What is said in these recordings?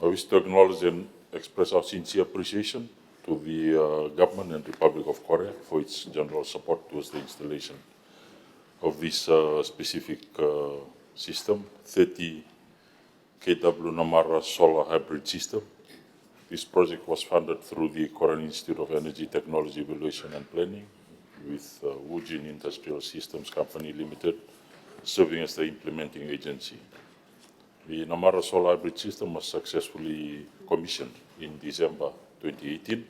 I wish to acknowledge and express our sincere appreciation to the government and Republic of Korea for its general support towards the installation of this specific system, 30 Kadavu Namara solar hybrid system. This project was funded through the Korean Institute of Energy Technology Evaluation and Planning with Woojin Industrial Systems Company Limited serving as the implementing agency. The Namara solar hybrid system was successfully commissioned in December 2018,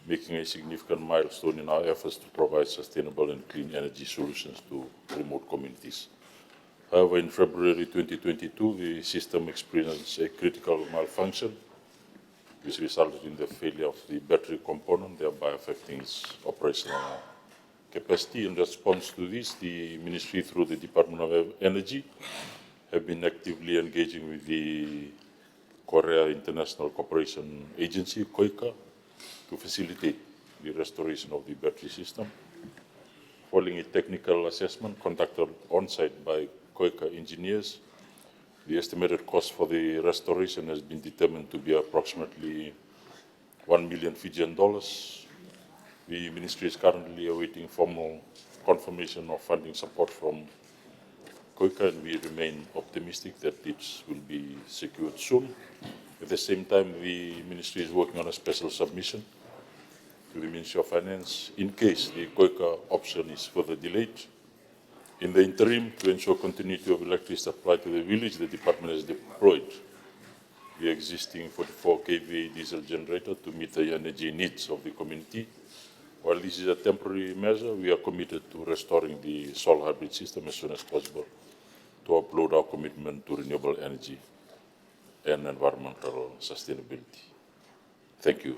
making a significant milestone in our efforts to provide sustainable and clean energy solutions to remote communities. However, in February 2022, the system experienced a critical malfunction, which resulted in the failure of the battery component, thereby affecting its operational capacity. In response to this, the Ministry, through the Department of Energy, have been actively engaging with the Korea International Cooperation Agency, KOICA, to facilitate the restoration of the battery system. Following a technical assessment conducted on-site by KOICA engineers, the estimated cost for the restoration has been determined to be approximately 1 million Fijian dollars. The Ministry is currently awaiting formal confirmation of funding support from KOICA, and we remain optimistic that this will be secured soon. At the same time, the Ministry is working on a special submission to the Ministry of Finance in case the KOICA option is further delayed. In the interim, to ensure continuity of electricity supply to the village, the department has deployed the existing 44 kVA diesel generator to meet the energy needs of the community. While this is a temporary measure, we are committed to restoring the solar hybrid system as soon as possible to uphold our commitment to renewable energy and environmental sustainability. Thank you.